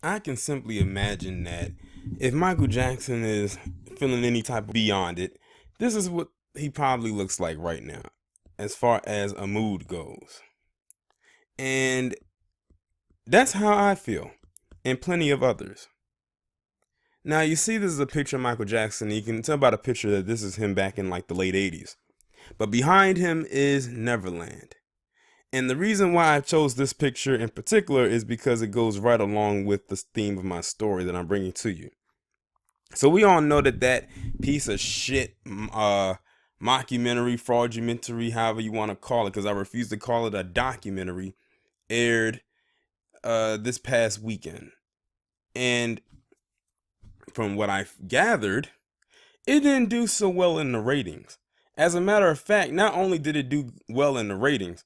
I can simply imagine that if Michael Jackson is feeling any type of beyond it, this is what he probably looks like right now, as far as a mood goes. And that's how I feel, and plenty of others. Now, you see, this is a picture of Michael Jackson. You can tell by the picture that this is him back in like the late 80s. But behind him is Neverland. And the reason why I chose this picture in particular is because it goes right along with the theme of my story that I'm bringing to you. So we all know that that piece of shit, mockumentary, fraudumentary, however you want to call it, because I refuse to call it a documentary, aired this past weekend. And from what I've gathered, it didn't do so well in the ratings. As a matter of fact, not only did it do well in the ratings,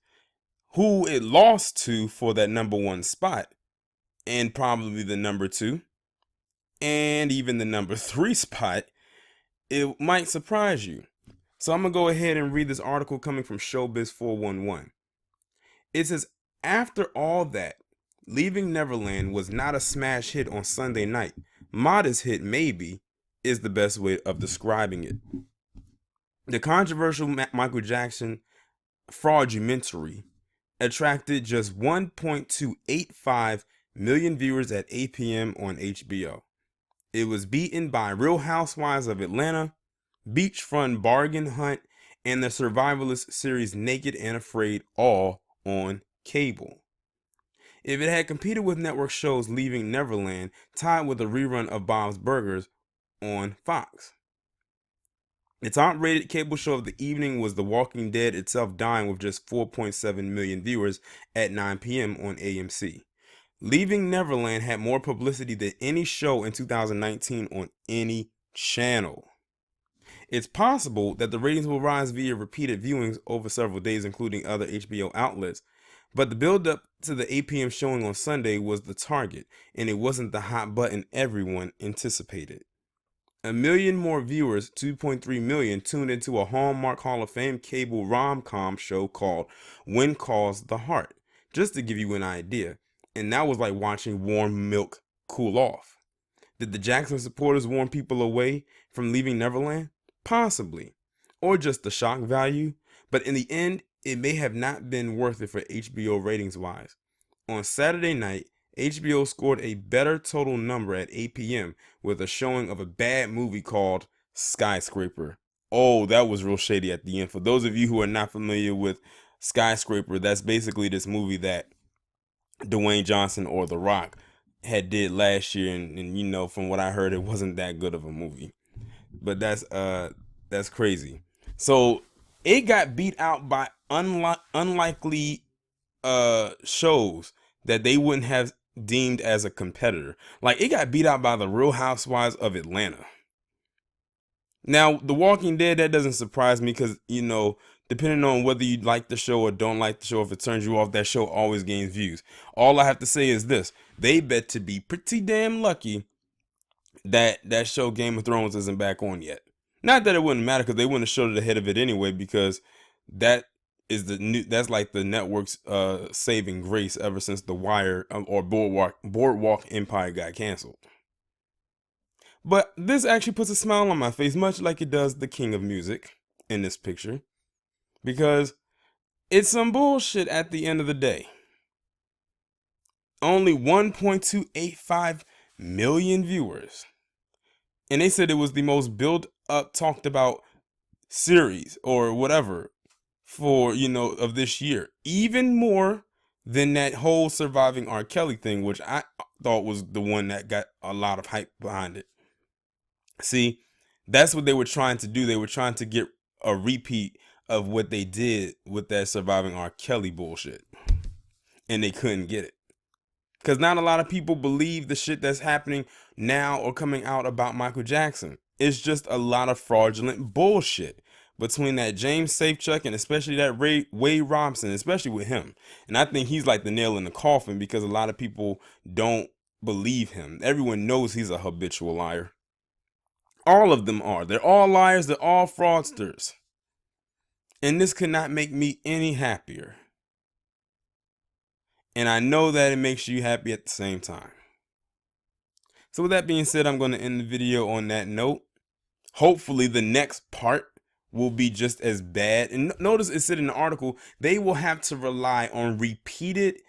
who it lost to for that number one spot, and probably the number two, and even the number three spot, it might surprise you. So I'm going to go ahead and read this article coming from Showbiz 411. It says, after all that, Leaving Neverland was not a smash hit on Sunday night. Modest hit, maybe, is the best way of describing it. The controversial Michael Jackson fraudumentary attracted just 1.285 million viewers at 8 p.m. on HBO. It was beaten by Real Housewives of Atlanta, Beachfront Bargain Hunt, and the survivalist series Naked and Afraid, all on cable. If it had competed with network shows Leaving Neverland, tied with a rerun of Bob's Burgers on Fox. The top-rated cable show of the evening was The Walking Dead itself, dying with just 4.7 million viewers at 9 p.m. on AMC. Leaving Neverland had more publicity than any show in 2019 on any channel. It's possible that the ratings will rise via repeated viewings over several days, including other HBO outlets, but the build-up to the 8 p.m. showing on Sunday was the target, and it wasn't the hot button everyone anticipated. A million more viewers, 2.3 million, tuned into a Hallmark Hall of Fame cable rom-com show called When Calls the Heart, just to give you an idea. And that was like watching warm milk cool off. Did the Jackson supporters warn people away from Leaving Neverland? Possibly. Or just the shock value. But in the end, it may have not been worth it for HBO ratings-wise. On Saturday night, HBO scored a better total number at 8 p.m. with a showing of a bad movie called Skyscraper. Oh, that was real shady at the end. For those of you who are not familiar with Skyscraper, that's basically this movie that Dwayne Johnson or The Rock had did last year, and you know, from what I heard, it wasn't that good of a movie. But that's crazy. So it got beat out by unlikely shows that they wouldn't have deemed as a competitor. Like, it got beat out by the Real Housewives of Atlanta. Now, The Walking Dead, that doesn't surprise me because, you know, depending on whether you like the show or don't like the show, if it turns you off, that show always gains views. All I have to say is this: they bet to be pretty damn lucky that that show Game of Thrones isn't back on yet. Not that it wouldn't matter, because they wouldn't have showed it ahead of it anyway, because that is that's like the network's saving grace ever since The Wire or Boardwalk Empire got canceled. But this actually puts a smile on my face, much like it does the king of music in this picture, because it's some bullshit at the end of the day. Only 1.285 million viewers. And they said it was the most built up, talked about series or whatever for, you know, of this year. Even more than that whole Surviving R. Kelly thing, which I thought was the one that got a lot of hype behind it. See, that's what they were trying to do. They were trying to get a repeat of what they did with that Surviving R. Kelly bullshit. And they couldn't get it. Because not a lot of people believe the shit that's happening now or coming out about Michael Jackson. It's just a lot of fraudulent bullshit between that James Safechuck and especially that Wade Robson, especially with him. And I think he's like the nail in the coffin because a lot of people don't believe him. Everyone knows he's a habitual liar. All of them are. They're all liars. They're all fraudsters. And this could not make me any happier. And I know that it makes you happy at the same time. So with that being said, I'm going to end the video on that note. Hopefully the next part will be just as bad. And notice it said in the article, they will have to rely on repeated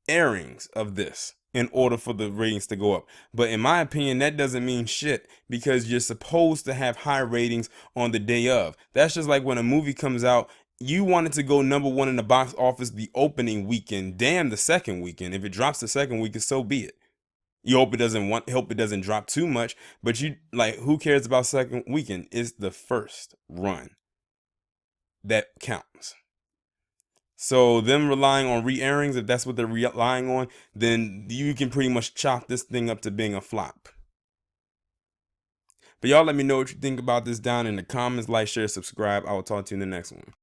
airings of this in order for the ratings to go up. But in my opinion, that doesn't mean shit, because you're supposed to have high ratings on the day of. That's just like when a movie comes out, you want it to go #1 in the box office the opening weekend, damn the second weekend. If it drops the second week, so be it. You hope it doesn't drop too much, but you like, who cares about second weekend? It's the first run that counts. So them relying on re-airings, if that's what they're relying on, then you can pretty much chop this thing up to being a flop. But y'all let me know what you think about this down in the comments. Like, share, subscribe. I will talk to you in the next one.